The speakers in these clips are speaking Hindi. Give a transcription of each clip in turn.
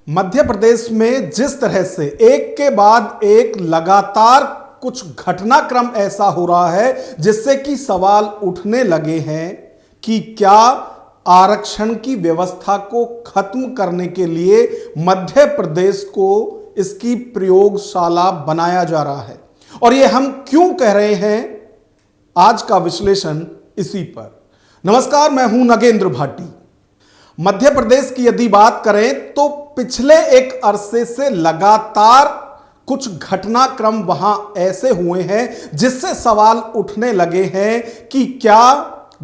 मध्य प्रदेश में जिस तरह से एक के बाद एक लगातार कुछ घटनाक्रम ऐसा हो रहा है जिससे कि सवाल उठने लगे हैं कि क्या आरक्षण की व्यवस्था को खत्म करने के लिए मध्य प्रदेश को इसकी प्रयोगशाला बनाया जा रहा है। और ये हम क्यों कह रहे हैं, आज का विश्लेषण इसी पर। नमस्कार, मैं हूं नगेंद्र भाटी। मध्य प्रदेश की यदि बात करें तो पिछले एक अरसे से लगातार कुछ घटनाक्रम वहां ऐसे हुए हैं जिससे सवाल उठने लगे हैं कि क्या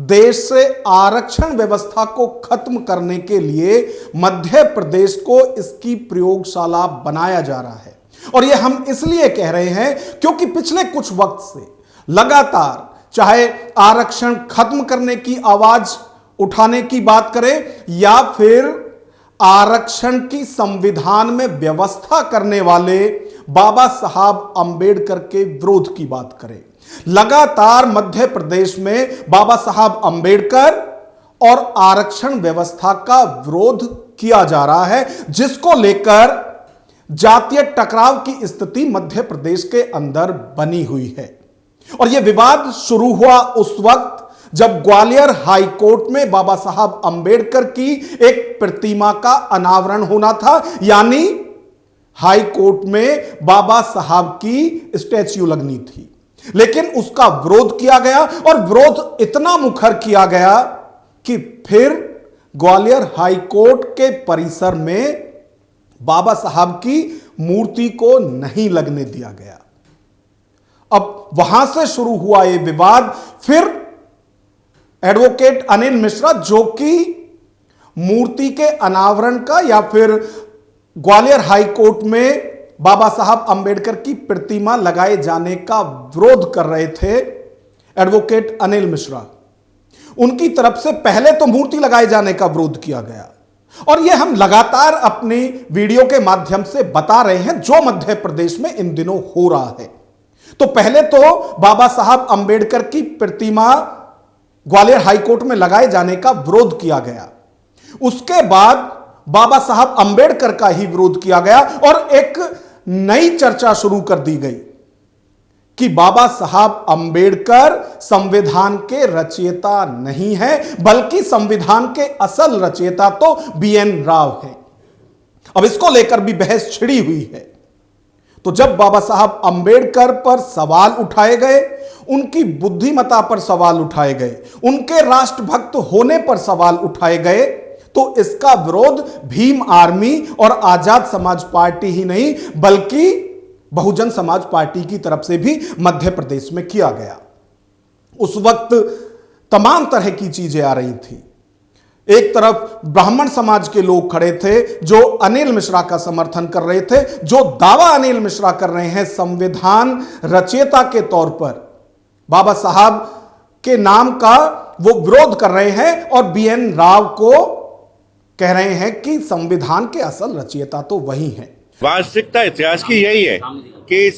देश से आरक्षण व्यवस्था को खत्म करने के लिए मध्य प्रदेश को इसकी प्रयोगशाला बनाया जा रहा है। और यह हम इसलिए कह रहे हैं क्योंकि पिछले कुछ वक्त से लगातार चाहे आरक्षण खत्म करने की आवाज उठाने की बात करें या फिर आरक्षण की संविधान में व्यवस्था करने वाले बाबा साहब अंबेडकर के विरोध की बात करें, लगातार मध्य प्रदेश में बाबा साहब अंबेडकर और आरक्षण व्यवस्था का विरोध किया जा रहा है, जिसको लेकर जातीय टकराव की स्थिति मध्य प्रदेश के अंदर बनी हुई है। और यह विवाद शुरू हुआ उस वक्त जब ग्वालियर हाई कोर्ट में बाबा साहब अंबेडकर की एक प्रतिमा का अनावरण होना था, यानी हाई कोर्ट में बाबा साहब की स्टैच्यू लगनी थी। लेकिन उसका विरोध किया गया और विरोध इतना मुखर किया गया कि फिर ग्वालियर हाई कोर्ट के परिसर में बाबा साहब की मूर्ति को नहीं लगने दिया गया। अब वहां से शुरू हुआ यह विवाद। फिर एडवोकेट अनिल मिश्रा, जो कि मूर्ति के अनावरण का या फिर ग्वालियर हाई कोर्ट में बाबा साहब अंबेडकर की प्रतिमा लगाए जाने का विरोध कर रहे थे, एडवोकेट अनिल मिश्रा, उनकी तरफ से पहले तो मूर्ति लगाए जाने का विरोध किया गया। और यह हम लगातार अपनी वीडियो के माध्यम से बता रहे हैं जो मध्य प्रदेश में इन दिनों हो रहा है। तो पहले तो बाबा साहब अंबेडकर की प्रतिमा ग्वालियर हाई कोर्ट में लगाए जाने का विरोध किया गया, उसके बाद बाबा साहब अंबेडकर का ही विरोध किया गया और एक नई चर्चा शुरू कर दी गई कि बाबा साहब अंबेडकर संविधान के रचयिता नहीं है, बल्कि संविधान के असल रचयिता तो बीएन राव है। अब इसको लेकर भी बहस छिड़ी हुई है। तो जब बाबा साहब अंबेडकर पर सवाल उठाए गए, उनकी बुद्धिमत्ता पर सवाल उठाए गए, उनके राष्ट्रभक्त होने पर सवाल उठाए गए, तो इसका विरोध भीम आर्मी और आजाद समाज पार्टी ही नहीं बल्कि बहुजन समाज पार्टी की तरफ से भी मध्य प्रदेश में किया गया। उस वक्त तमाम तरह की चीजें आ रही थी। एक तरफ ब्राह्मण समाज के लोग खड़े थे जो अनिल मिश्रा का समर्थन कर रहे थे, जो दावा अनिल मिश्रा कर रहे हैं संविधान रचयिता के तौर पर बाबा साहब के नाम का वो विरोध कर रहे हैं और बीएन राव को कह रहे हैं कि संविधान के असल रचयिता तो वही हैं। वास्तविकता इतिहास की यही है कि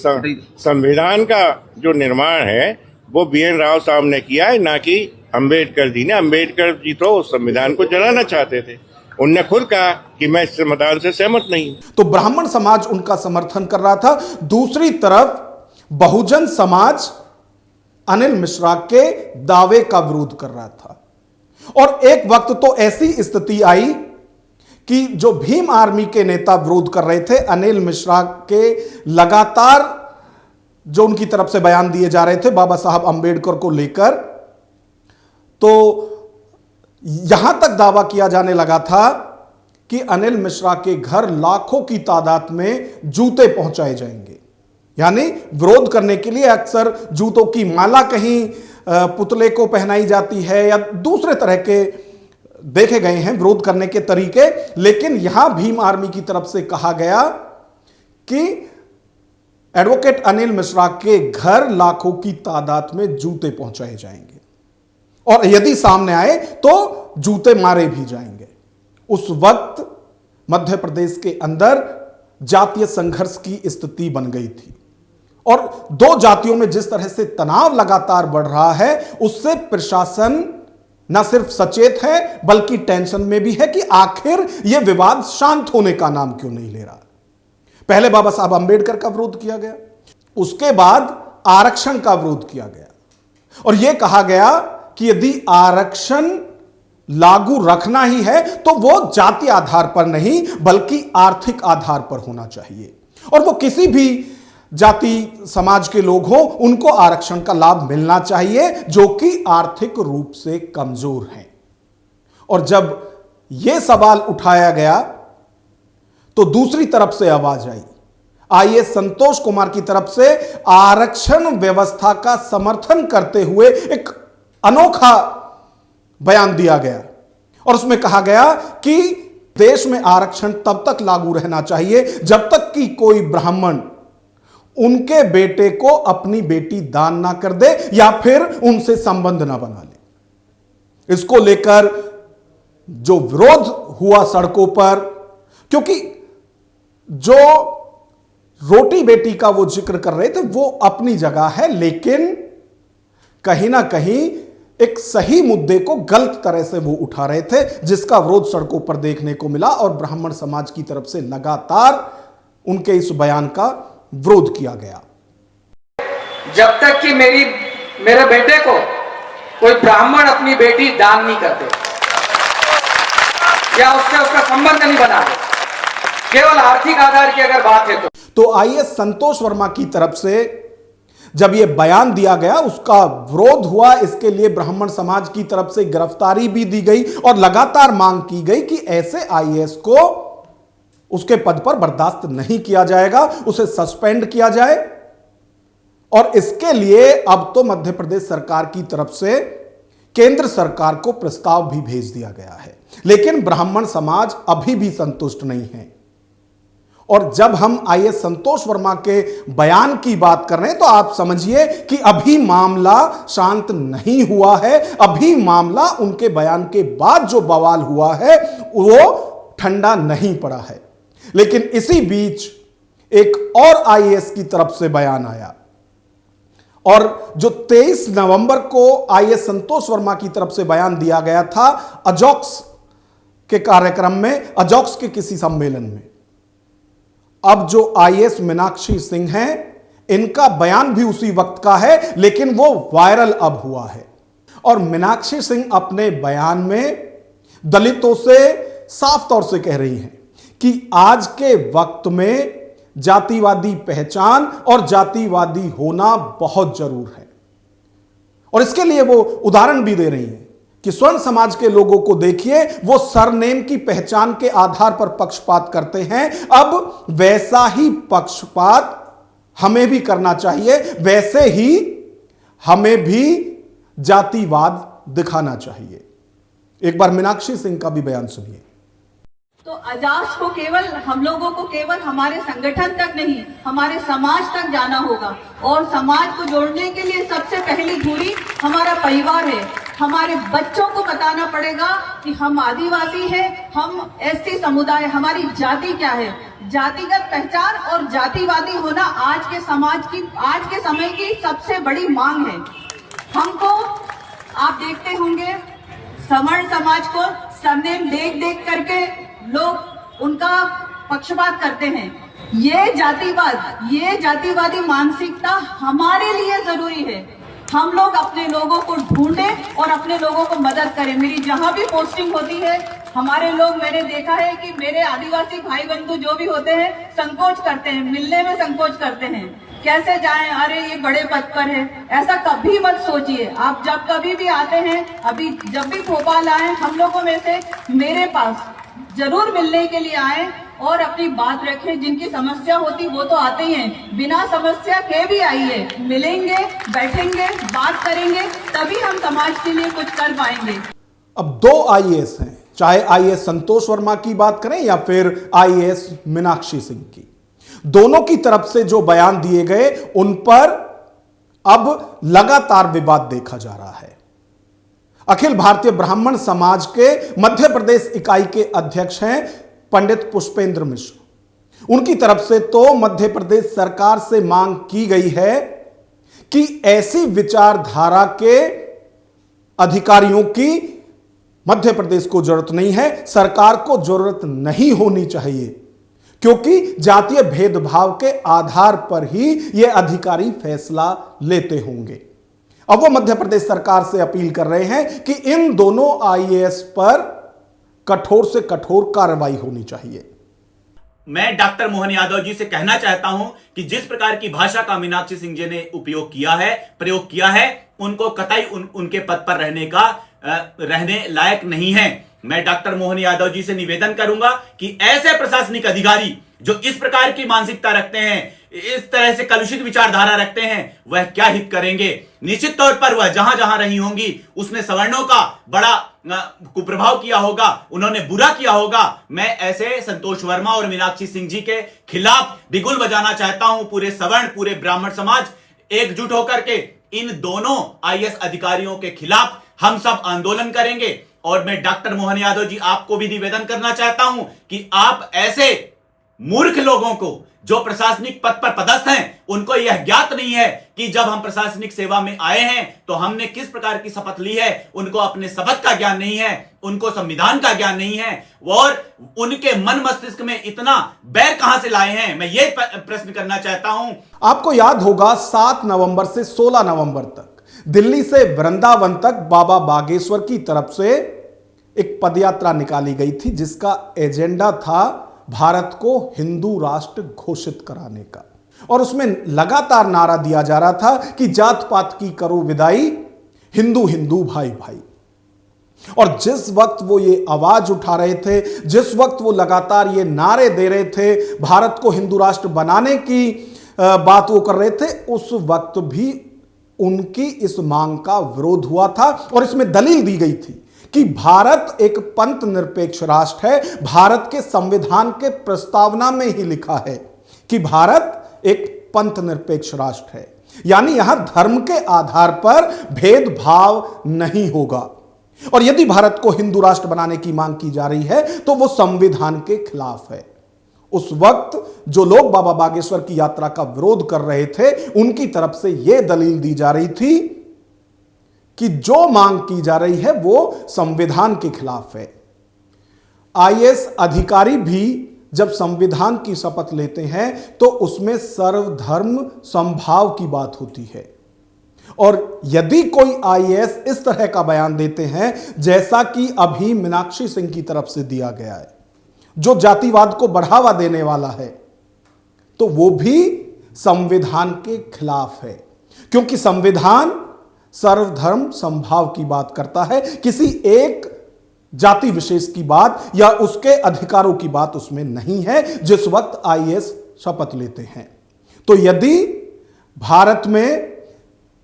संविधान का जो निर्माण है वो बीएन राव साहब ने किया है, ना कि अंबेडकर जी ने। अंबेडकर जी तो संविधान को जलाना चाहते थे। उनने खुद कहा कि मैं इस संविधान से सहमत नहीं। तो ब्राह्मण समाज उनका समर्थन कर रहा था, दूसरी तरफ बहुजन समाज अनिल मिश्रा के दावे का विरोध कर रहा था। और एक वक्त तो ऐसी स्थिति आई कि जो भीम आर्मी के नेता विरोध कर रहे थे अनिल मिश्रा के लगातार जो उनकी तरफ से बयान दिए जा रहे थे बाबा साहब अंबेडकर को लेकर, तो यहां तक दावा किया जाने लगा था कि अनिल मिश्रा के घर लाखों की तादाद में जूते पहुंचाए जाएंगे। यानी विरोध करने के लिए अक्सर जूतों की माला कहीं पुतले को पहनाई जाती है या दूसरे तरह के देखे गए हैं विरोध करने के तरीके। लेकिन यहां भीम आर्मी की तरफ से कहा गया कि एडवोकेट अनिल मिश्रा के घर लाखों की तादाद में जूते पहुंचाए जाएंगे और यदि सामने आए तो जूते मारे भी जाएंगे। उस वक्त मध्य प्रदेश के अंदर जातीय संघर्ष की स्थिति बन गई थी और दो जातियों में जिस तरह से तनाव लगातार बढ़ रहा है, उससे प्रशासन ना सिर्फ सचेत है बल्कि टेंशन में भी है कि आखिर यह विवाद शांत होने का नाम क्यों नहीं ले रहा। पहले बाबा साहब अंबेडकर का विरोध किया गया, उसके बाद आरक्षण का विरोध किया गया और यह कहा गया कि यदि आरक्षण लागू रखना ही है तो वो जाति आधार पर नहीं बल्कि आर्थिक आधार पर होना चाहिए और वो किसी भी जाति समाज के लोग हों उनको आरक्षण का लाभ मिलना चाहिए जो कि आर्थिक रूप से कमजोर हैं। और जब यह सवाल उठाया गया तो दूसरी तरफ से आवाज आई, आईएएस संतोष कुमार की तरफ से आरक्षण व्यवस्था का समर्थन करते हुए एक अनोखा बयान दिया गया और उसमें कहा गया कि देश में आरक्षण तब तक लागू रहना चाहिए जब तक कि कोई ब्राह्मण उनके बेटे को अपनी बेटी दान ना कर दे या फिर उनसे संबंध ना बना ले। इसको लेकर जो विरोध हुआ सड़कों पर, क्योंकि जो रोटी बेटी का वो जिक्र कर रहे थे वो अपनी जगह है, लेकिन कहीं ना कहीं एक सही मुद्दे को गलत तरह से वो उठा रहे थे जिसका विरोध सड़कों पर देखने को मिला और ब्राह्मण समाज की तरफ से लगातार उनके इस बयान का विरोध किया गया। जब तक कि मेरे बेटे को कोई ब्राह्मण अपनी बेटी दान नहीं करते या उससे उसका संबंध नहीं बनाते, केवल आर्थिक आधार की अगर बात है तो आईएएस संतोष वर्मा की तरफ से जब यह बयान दिया गया उसका विरोध हुआ। इसके लिए ब्राह्मण समाज की तरफ से गिरफ्तारी भी दी गई और लगातार मांग की गई कि ऐसे आईएएस को उसके पद पर बर्दाश्त नहीं किया जाएगा, उसे सस्पेंड किया जाए। और इसके लिए अब तो मध्य प्रदेश सरकार की तरफ से केंद्र सरकार को प्रस्ताव भी भेज दिया गया है, लेकिन ब्राह्मण समाज अभी भी संतुष्ट नहीं है। और जब हम आईएएस संतोष वर्मा के बयान की बात कर रहे हैं तो आप समझिए कि अभी मामला शांत नहीं हुआ है, अभी मामला उनके बयान के बाद जो बवाल हुआ है वो ठंडा नहीं पड़ा है। लेकिन इसी बीच एक और आईएएस की तरफ से बयान आया और जो 23 नवंबर को आईएएस संतोष वर्मा की तरफ से बयान दिया गया था अजॉक्स के कार्यक्रम में, अजॉक्स के किसी सम्मेलन में। अब जो आईएएस मीनाक्षी सिंह हैं, इनका बयान भी उसी वक्त का है, लेकिन वो वायरल अब हुआ है। और मीनाक्षी सिंह अपने बयान में दलितों से साफ तौर से कह रही हैं कि आज के वक्त में जातिवादी पहचान और जातिवादी होना बहुत जरूर है। और इसके लिए वो उदाहरण भी दे रही हैं कि स्वर्ण समाज के लोगों को देखिए, वो सरनेम की पहचान के आधार पर पक्षपात करते हैं। अब वैसा ही पक्षपात हमें भी करना चाहिए, वैसे ही हमें भी जातिवाद दिखाना चाहिए। एक बार मीनाक्षी सिंह का भी बयान सुनिए। तो अजाक्स को केवल हम लोगों को केवल हमारे संगठन तक नहीं, हमारे समाज तक जाना होगा और समाज को जोड़ने के लिए सबसे पहली दूरी हमारा परिवार है। हमारे बच्चों को बताना पड़ेगा कि हम आदिवासी हैं, हम एसटी समुदाय, हमारी जाति क्या है। जातिगत पहचान और जातिवादी होना आज के समाज की, आज के समय की सबसे बड़ी मांग है। हमको आप देखते होंगे सवर्ण समाज को सरनेम देख देख करके लोग उनका पक्षपात करते हैं। ये जातिवादी मानसिकता हमारे लिए जरूरी है। हम लोग अपने लोगों को ढूंढें और अपने लोगों को मदद करें। मेरी जहां भी पोस्टिंग होती है, हमारे लोग, मैंने देखा है कि मेरे आदिवासी भाई बंधु जो भी होते हैं संकोच करते हैं, मिलने में संकोच करते हैं। कैसे जाएं, अरे ये बड़े पद पर है, ऐसा कभी मत सोचिए। आप जब कभी भी आते हैं, अभी जब भी भोपाल आए, हम लोगों में से मेरे पास जरूर मिलने के लिए आए और अपनी बात रखें। जिनकी समस्या होती वो तो आते ही हैं, बिना समस्या के भी आइए, मिलेंगे, बैठेंगे, बात करेंगे, तभी हम समाज के लिए कुछ कर पाएंगे। अब दो आईएएस हैं, चाहे आईएएस संतोष वर्मा की बात करें या फिर आईएएस मीनाक्षी सिंह की, दोनों की तरफ से जो बयान दिए गए उन पर अब लगातार विवाद देखा जा रहा है। अखिल भारतीय ब्राह्मण समाज के मध्य प्रदेश इकाई के अध्यक्ष हैं पंडित पुष्पेंद्र मिश्र। उनकी तरफ से तो मध्य प्रदेश सरकार से मांग की गई है कि ऐसी विचारधारा के अधिकारियों की मध्य प्रदेश को जरूरत नहीं है, सरकार को जरूरत नहीं होनी चाहिए, क्योंकि जातीय भेदभाव के आधार पर ही यह अधिकारी फैसला लेते होंगे। अब वो मध्य प्रदेश सरकार से अपील कर रहे हैं कि इन दोनों आईएएस पर कठोर से कठोर कार्रवाई होनी चाहिए। मैं डॉक्टर मोहन यादव जी से कहना चाहता हूं कि जिस प्रकार की भाषा का मीनाक्षी सिंह जी ने प्रयोग किया है, उनको कतई उनके पद पर रहने लायक नहीं है। मैं डॉक्टर मोहन यादव जी से निवेदन करूंगा कि ऐसे प्रशासनिक अधिकारी जो इस प्रकार की मानसिकता रखते हैं, इस तरह से कलुषित विचारधारा रखते हैं, वह क्या हित करेंगे। निश्चित तौर पर वह जहां जहां रही होंगी उसने सवर्णों का बड़ा कुप्रभाव किया होगा, उन्होंने बुरा किया होगा। मैं ऐसे संतोष वर्मा और मीनाक्षी सिंह जी के खिलाफ बिगुल बजाना चाहता हूं। पूरे सवर्ण, पूरे ब्राह्मण समाज एकजुट होकर के इन दोनों आईएएस अधिकारियों के खिलाफ हम सब आंदोलन करेंगे। और मैं डॉक्टर मोहन यादव जी आपको भी निवेदन करना चाहता हूं कि आप ऐसे मूर्ख लोगों को जो प्रशासनिक पद पर पदस्थ हैं, उनको यह ज्ञात नहीं है कि जब हम प्रशासनिक सेवा में आए हैं तो हमने किस प्रकार की शपथ ली है। उनको अपने शपथ का ज्ञान नहीं है, उनको संविधान का ज्ञान नहीं है, और उनके मन मस्तिष्क में इतना बैर कहां से लाए हैं, मैं ये प्रश्न करना चाहता हूं। आपको याद होगा 7 नवंबर से 16 नवंबर तक दिल्ली से वृंदावन तक बाबा बागेश्वर की तरफ से एक पदयात्रा निकाली गई थी, जिसका एजेंडा था भारत को हिंदू राष्ट्र घोषित कराने का। और उसमें लगातार नारा दिया जा रहा था कि जात पात की करो विदाई, हिंदू हिंदू भाई भाई। और जिस वक्त वो ये आवाज उठा रहे थे, जिस वक्त वो लगातार ये नारे दे रहे थे, भारत को हिंदू राष्ट्र बनाने की बात वो कर रहे थे, उस वक्त भी उनकी इस मांग का विरोध हुआ था। और इसमें दलील दी गई थी कि भारत एक पंथ निरपेक्ष राष्ट्र है। भारत के संविधान के प्रस्तावना में ही लिखा है कि भारत एक पंथ निरपेक्ष राष्ट्र है, यानी यहां धर्म के आधार पर भेदभाव नहीं होगा। और यदि भारत को हिंदू राष्ट्र बनाने की मांग की जा रही है तो वो संविधान के खिलाफ है। उस वक्त जो लोग बाबा बागेश्वर की यात्रा का विरोध कर रहे थे, उनकी तरफ से यह दलील दी जा रही थी कि जो मांग की जा रही है वो संविधान के खिलाफ है। आईएएस अधिकारी भी जब संविधान की शपथ लेते हैं तो उसमें सर्वधर्म समभाव की बात होती है। और यदि कोई आईएएस इस तरह का बयान देते हैं जैसा कि अभी मीनाक्षी सिंह की तरफ से दिया गया है, जो जातिवाद को बढ़ावा देने वाला है, तो वो भी संविधान के खिलाफ है, क्योंकि संविधान सर्वधर्म समभाव की बात करता है। किसी एक जाति विशेष की बात या उसके अधिकारों की बात उसमें नहीं है जिस वक्त आईएएस शपथ लेते हैं। तो यदि भारत में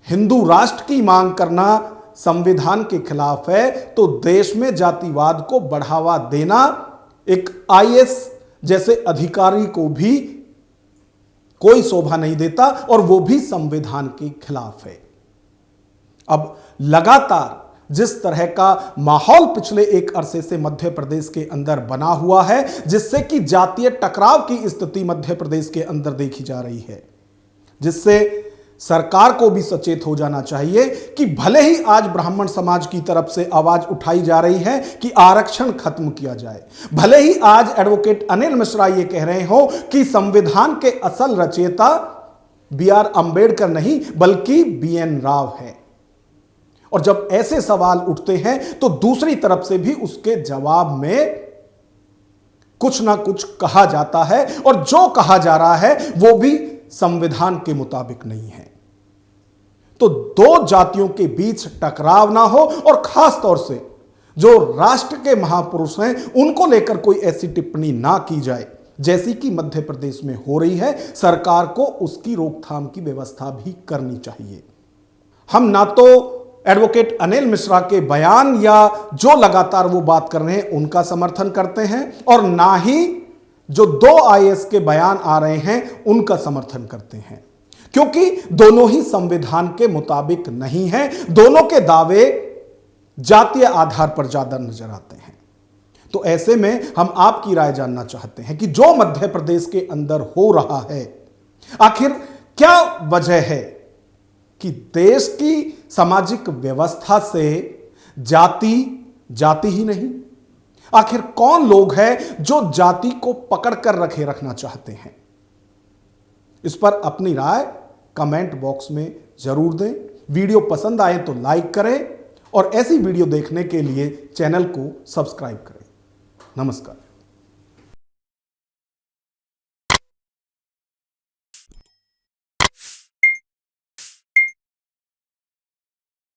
हिंदू राष्ट्र की मांग करना संविधान के खिलाफ है, तो देश में जातिवाद को बढ़ावा देना एक आईएएस जैसे अधिकारी को भी कोई शोभा नहीं देता, और वो भी संविधान के खिलाफ है। अब लगातार जिस तरह का माहौल पिछले एक अरसे से मध्य प्रदेश के अंदर बना हुआ है, जिससे कि जातीय टकराव की स्थिति मध्य प्रदेश के अंदर देखी जा रही है, जिससे सरकार को भी सचेत हो जाना चाहिए कि भले ही आज ब्राह्मण समाज की तरफ से आवाज उठाई जा रही है कि आरक्षण खत्म किया जाए, भले ही आज एडवोकेट अनिल मिश्रा ये कह रहे हो कि संविधान के असल रचयिता BR अंबेडकर नहीं बल्कि BN राव है, और जब ऐसे सवाल उठते हैं तो दूसरी तरफ से भी उसके जवाब में कुछ ना कुछ कहा जाता है, और जो कहा जा रहा है वो भी संविधान के मुताबिक नहीं है। तो दो जातियों के बीच टकराव ना हो, और खास तौर से जो राष्ट्र के महापुरुष हैं उनको लेकर कोई ऐसी टिप्पणी ना की जाए जैसी कि मध्य प्रदेश में हो रही है। सरकार को उसकी रोकथाम की व्यवस्था भी करनी चाहिए। हम ना तो एडवोकेट अनिल मिश्रा के बयान या जो लगातार वो बात कर रहे हैं उनका समर्थन करते हैं, और ना ही जो दो आईएएस के बयान आ रहे हैं उनका समर्थन करते हैं, क्योंकि दोनों ही संविधान के मुताबिक नहीं है। दोनों के दावे जातीय आधार पर ज्यादा नजर आते हैं। तो ऐसे में हम आपकी राय जानना चाहते हैं कि जो मध्य प्रदेश के अंदर हो रहा है, आखिर क्या वजह है कि देश की सामाजिक व्यवस्था से जाति जाति ही नहीं, आखिर कौन लोग हैं जो जाति को पकड़ कर रखना चाहते हैं? इस पर अपनी राय कमेंट बॉक्स में जरूर दें। वीडियो पसंद आए तो लाइक करें और ऐसी वीडियो देखने के लिए चैनल को सब्सक्राइब करें। नमस्कार।